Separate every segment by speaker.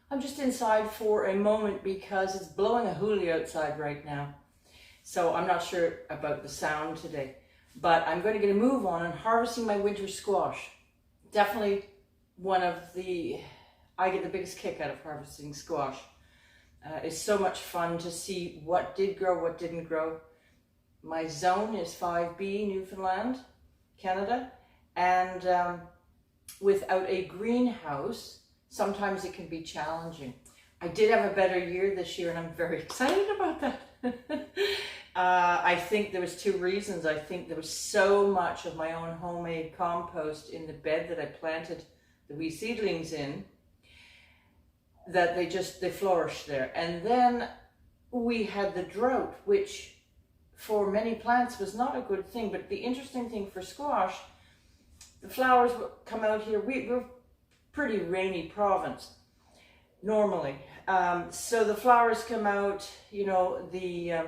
Speaker 1: I'm just inside for a moment because it's blowing a hoolie outside right now. So I'm not sure about the sound today, but I'm going to get a move on and harvesting my winter squash. Definitely one of the, I get the biggest kick out of harvesting squash. It's so much fun to see what did grow, what didn't grow. My zone is 5B, Newfoundland, Canada, and without a greenhouse, sometimes it can be challenging. I did have a better year this year and I'm very excited about that. I think there was two reasons. I think there was so much of my own homemade compost in the bed that I planted the wee seedlings in that they flourished there. And then we had the drought, which for many plants was not a good thing. But the interesting thing for squash, the flowers come out here. We're pretty rainy province normally. So the flowers come out, you know, the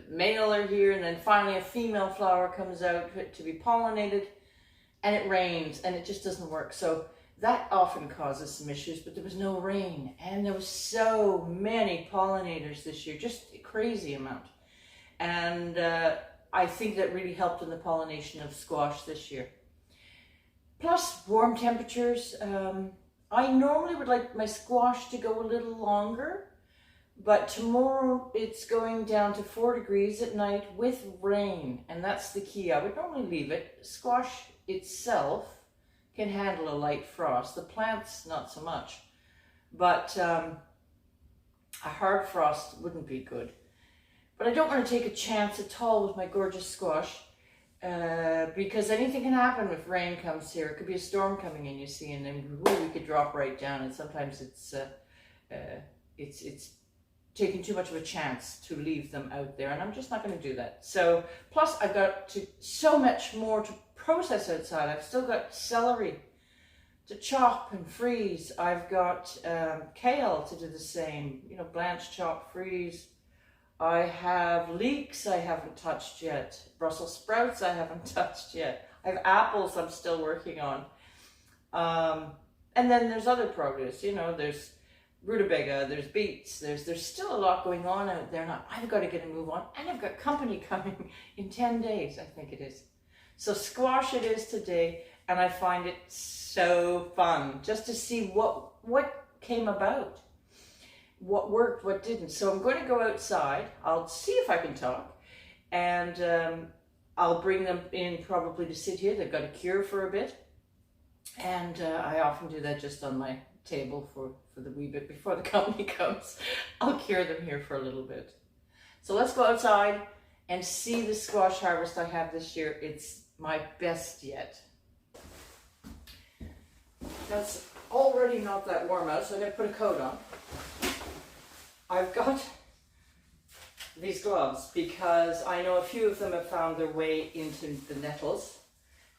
Speaker 1: male are here, and then finally a female flower comes out to be pollinated, and it rains and it just doesn't work. So that often causes some issues, but there was no rain and there was so many pollinators this year, just a crazy amount. And I think that really helped in the pollination of squash this year. Plus warm temperatures. I normally would like my squash to go a little longer, but tomorrow it's going down to 4 degrees at night with rain, and that's the key. I would normally leave it. Squash itself can handle a light frost. The plants, not so much. But a hard frost wouldn't be good. But I don't want to take a chance at all with my gorgeous squash because anything can happen if rain comes here. It could be a storm coming in, you see, and then we could drop right down. And sometimes it's taking too much of a chance to leave them out there, and I'm just not going to do that. So plus I've got so much more to process outside. I've still got celery to chop and freeze. I've got kale to do the same, you know, blanch, chop, freeze. I have leeks I haven't touched yet. Brussels sprouts I haven't touched yet. I have apples I'm still working on. And then there's other produce, you know, there's rutabaga, there's beets, there's still a lot going on out there, and I've got to get a move on, and I've got company coming in 10 days, I think it is. So squash it is today, and I find it so fun just to see what came about, what worked, what didn't. So I'm going to go outside, I'll see if I can talk, and I'll bring them in probably to sit here. They've got to cure for a bit, and I often do that just on my table for the wee bit before the company comes. I'll cure them here for a little bit. So let's go outside and see the squash harvest I have this year. It's my best yet. That's already not that warm out, so I'm going to put a coat on. I've got these gloves because I know a few of them have found their way into the nettles,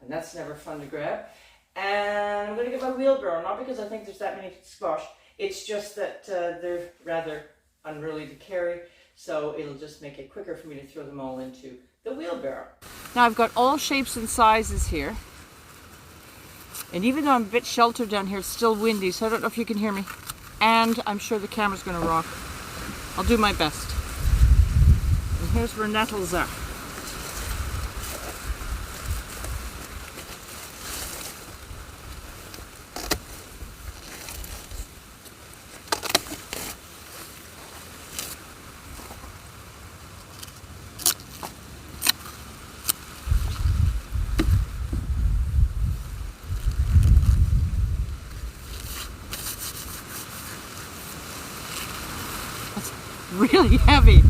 Speaker 1: and that's never fun to grab. And I'm going to get my wheelbarrow, not because I think there's that many squash, it's just that they're rather unruly to carry, so it'll just make it quicker for me to throw them all into the wheelbarrow. Now I've got all shapes and sizes here, and even though I'm a bit sheltered down here, it's still windy, so I don't know if you can hear me, and I'm sure the camera's going to rock. I'll do my best. And here's where nettles are. Really heavy.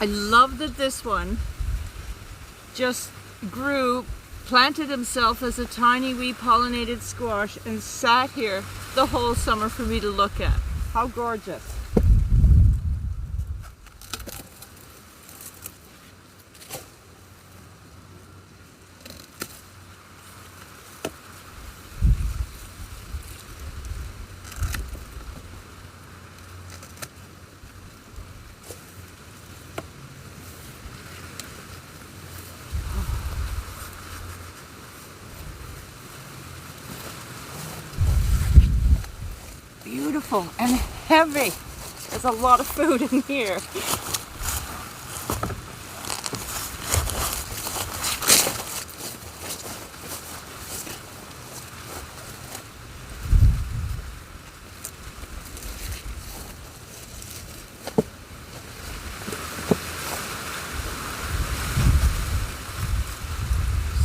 Speaker 2: I love that this one just grew, planted himself as a tiny wee pollinated squash and sat here the whole summer for me to look at. How gorgeous. Beautiful and heavy. There's a lot of food in here.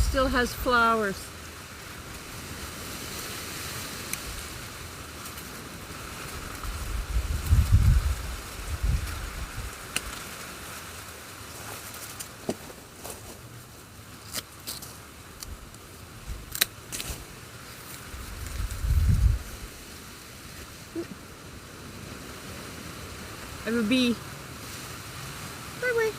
Speaker 2: Still has flowers. I have a bee. Bye bye.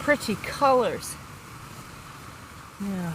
Speaker 2: Pretty colors. Yeah.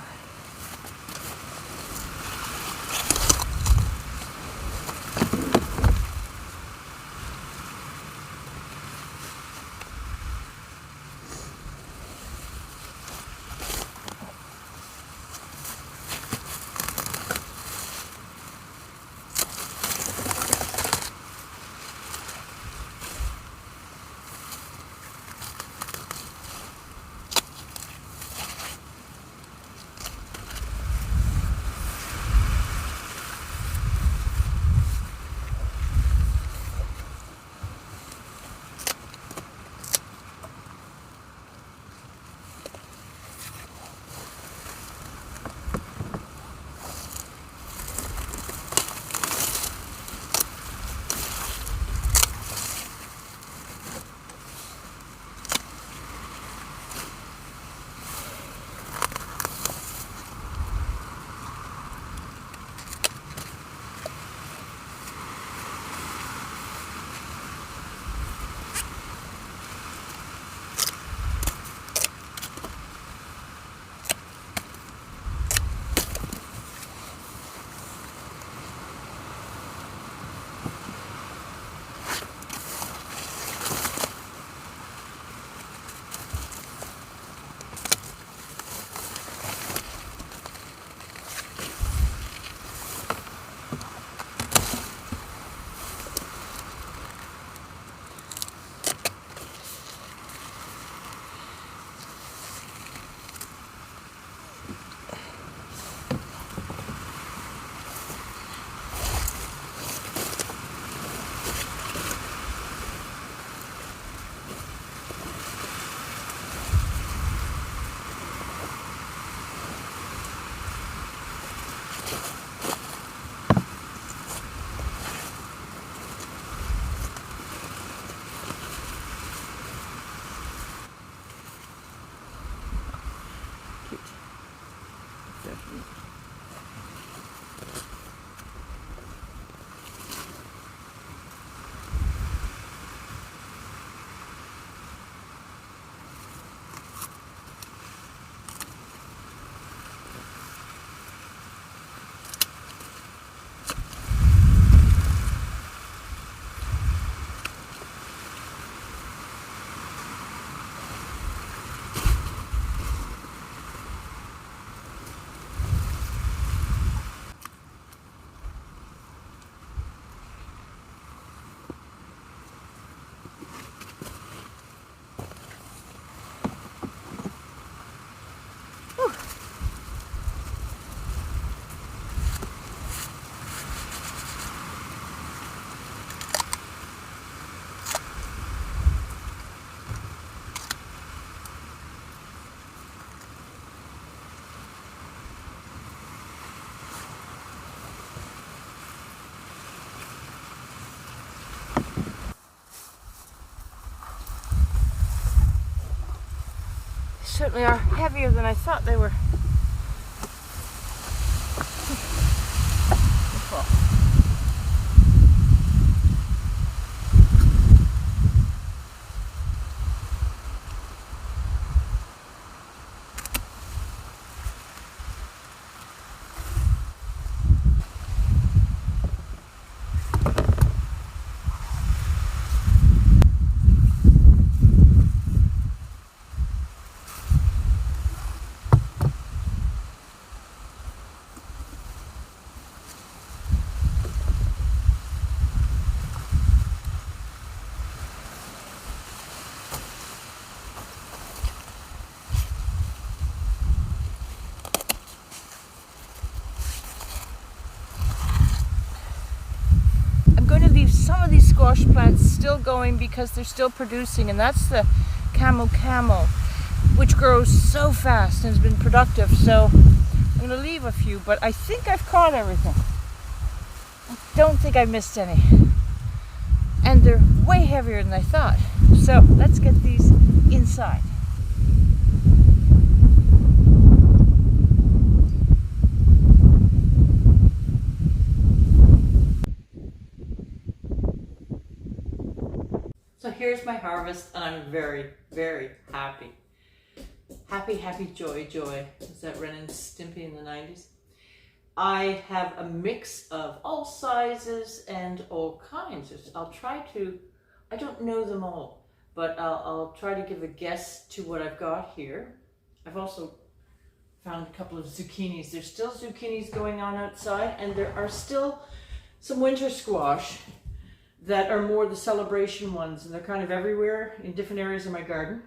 Speaker 2: it. Definitely. Certainly are heavier than I thought they were. Some of these squash plants still going because they're still producing, and that's the Camo Camo, which grows so fast and has been productive. So I'm going to leave a few, but I think I've caught everything. I don't think I missed any. And they're way heavier than I thought. So let's get these inside.
Speaker 1: So here's my harvest, and I'm very, very happy. Happy, happy, joy, joy. Was that Ren and Stimpy in the 90s? I have a mix of all sizes and all kinds. I'll try to, I don't know them all, but I'll try to give a guess to what I've got here. I've also found a couple of zucchinis. There's still zucchinis going on outside, and there are still some winter squash that are more the celebration ones, and they're kind of everywhere in different areas of my garden.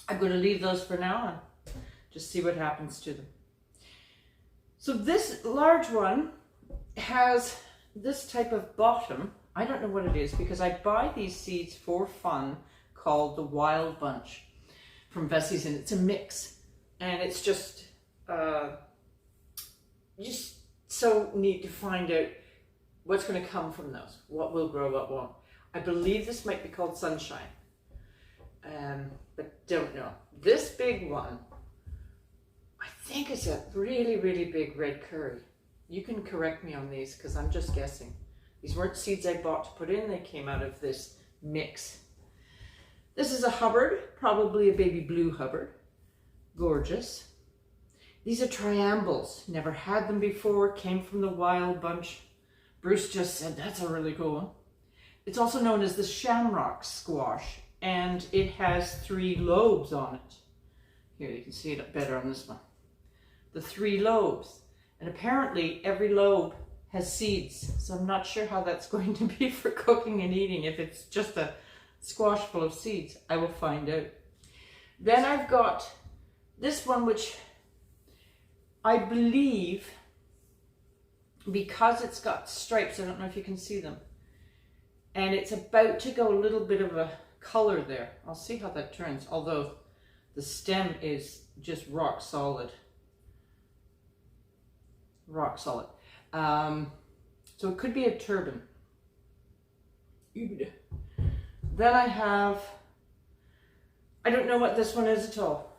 Speaker 1: I'm going to leave those for now and just see what happens to them. So this large one has this type of bottom. I don't know what it is because I buy these seeds for fun, called the Wild Bunch from Bessie's, and it's a mix, and it's just so neat to find out what's going to come from those, what will grow, what won't. I believe this might be called Sunshine, but don't know. This big one, I think it's a really, really big red curry. You can correct me on these because I'm just guessing. These weren't seeds I bought to put in, they came out of this mix. This is a Hubbard, probably a baby blue Hubbard. Gorgeous. These are Triambles, never had them before, came from the Wild Bunch. Bruce just said, that's a really cool one. It's also known as the Shamrock Squash, and it has 3 lobes on it. Here, you can see it better on this one. The 3 lobes. And apparently every lobe has seeds, so I'm not sure how that's going to be for cooking and eating. If it's just a squash full of seeds, I will find out. Then I've got this one, which I believe, because it's got stripes, I don't know if you can see them, and it's about to go a little bit of a color there. I'll see how that turns, although the stem is just rock solid. Rock solid. So it could be a turban. Then I have, I don't know what this one is at all.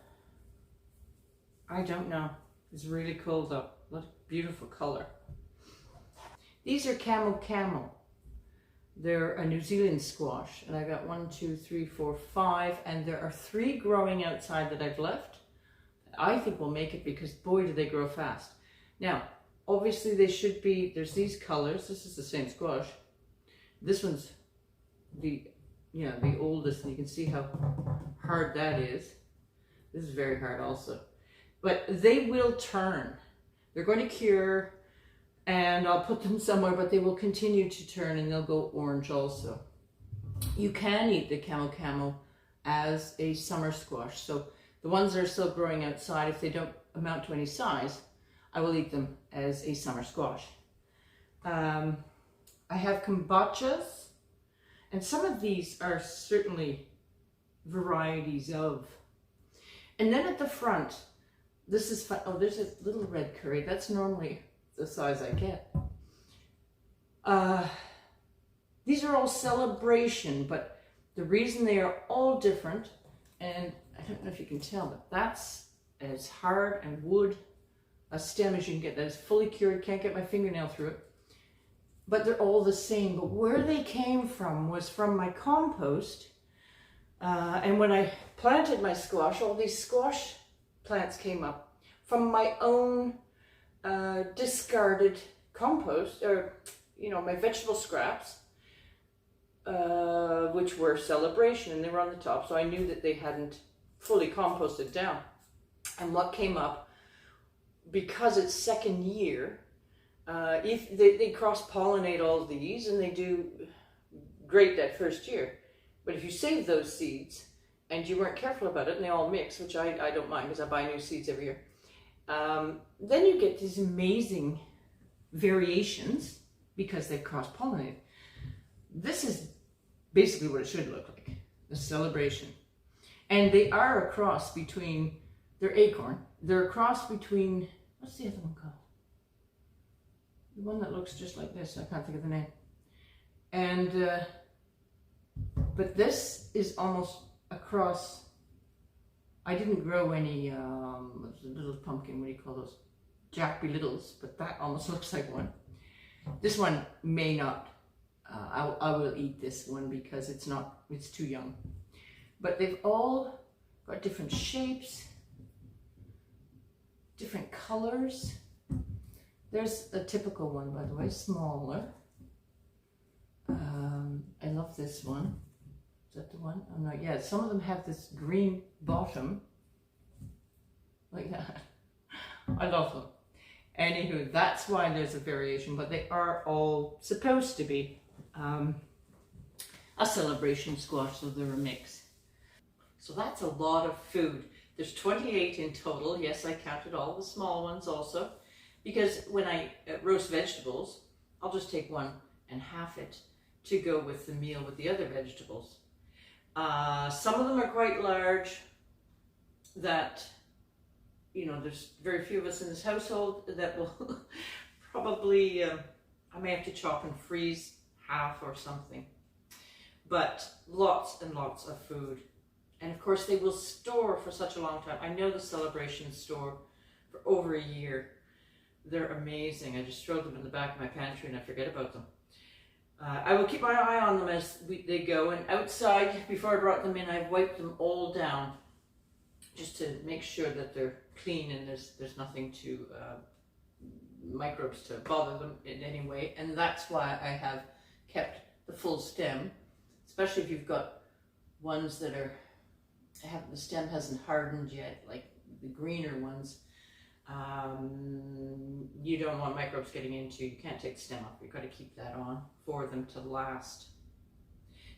Speaker 1: I don't know. It's really cool though. What a beautiful color. These are Camel. They're a New Zealand squash, and I got 1, 2, 3, 4, 5, and there are 3 growing outside that I've left. I think we'll make it because boy do they grow fast. Now, obviously they should be, there's these colors. This is the same squash. This one's the oldest, and you can see how hard that is. This is very hard also. But they will turn. They're going to cure, and I'll put them somewhere, but they will continue to turn and they'll go orange also. You can eat the Camel as a summer squash. So the ones that are still growing outside, if they don't amount to any size, I will eat them as a summer squash. I have kombachas, and some of these are certainly varieties of. And then at the front, this is fun. Oh, there's a little red curry. That's normally the size I get. These are all celebration, but the reason they are all different, and I don't know if you can tell, but that's as hard and wood a stem as you can get. That is fully cured, can't get my fingernail through it. But they're all the same. But where they came from was from my compost. And when I planted my squash, all these squash plants came up from my own discarded compost, or my vegetable scraps, which were celebration, and they were on the top, so I knew that they hadn't fully composted down. And what came up, because it's second year, if they cross-pollinate all these, and they do great that first year. But if you save those seeds and you weren't careful about it, and they all mix, which I don't mind because I buy new seeds every year, then you get these amazing variations because they cross-pollinate. This is basically what it should look like, a celebration. And they are a cross between, they're acorn, they're a cross between, what's the other one called? The one that looks just like this, I can't think of the name. And, but this is almost a cross. I didn't grow any, little pumpkin, what do you call those? Jack Be Littles, but that almost looks like one. This one may not, I will eat this one because it's too young. But they've all got different shapes, different colors. There's a typical one, by the way, smaller. I love this one. Is that the one? Oh no, yeah, some of them have this green bottom, like that. I love them. Anywho, that's why there's a variation, but they are all supposed to be a celebration squash, so they're a mix. So that's a lot of food. There's 28 in total. Yes, I counted all the small ones also, because when I roast vegetables, I'll just take one and half it to go with the meal with the other vegetables. Some of them are quite large that, there's very few of us in this household that will probably, I may have to chop and freeze half or something. But lots and lots of food. And of course they will store for such a long time. I know the celebrations store for over a year. They're amazing. I just throw them in the back of my pantry and I forget about them. I will keep my eye on them as they go. And outside, before I brought them in, I've wiped them all down just to make sure that they're clean and there's nothing to, microbes to bother them in any way. And that's why I have kept the full stem, especially if you've got ones that the stem hasn't hardened yet, like the greener ones. You don't want microbes getting into. You can't take the stem off. You've got to keep that on for them to last.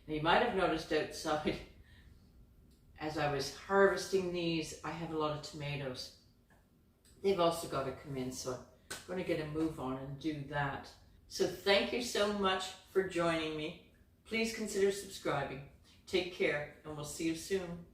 Speaker 1: Now you might have noticed outside, as I was harvesting these, I have a lot of tomatoes. They've also got to come in, so I'm going to get a move on and do that. So thank you so much for joining me. Please consider subscribing. Take care, and we'll see you soon.